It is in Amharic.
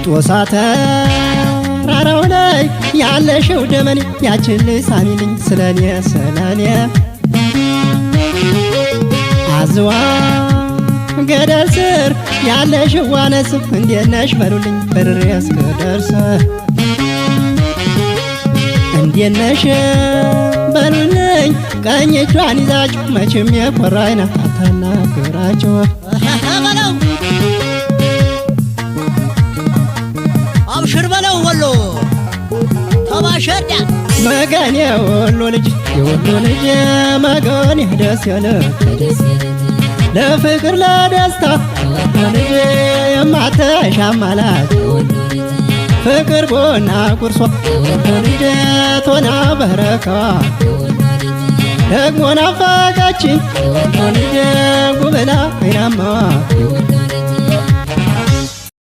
ጦሳተ ራራው ላይ ያለሽው ደመኔ ያችን ልሳኒልኝ ስለኔ አዝዋ ገደል ስር ያለሽው ዋነስ እንዴት ነሽ በሉልኝ በርሬ እስክደርስ እንዴት ነሽ በሉልኝ ቀኝ እጇን ይዛችሁ መቼም የኮራ አይነት አታናግራችሁ አብሽር በለው ወሎ ተባሸዳ መገን የወሎ ልጅ መገን ደስ ያለ ለፍቅር ለደስታ ልጅ የማተሻማላት ፍቅር ቦና ቁርሷ ልጅ ቶና በረካዋ ደግሞ ናፋቃችን ልጅ ጉብላ አይናማዋ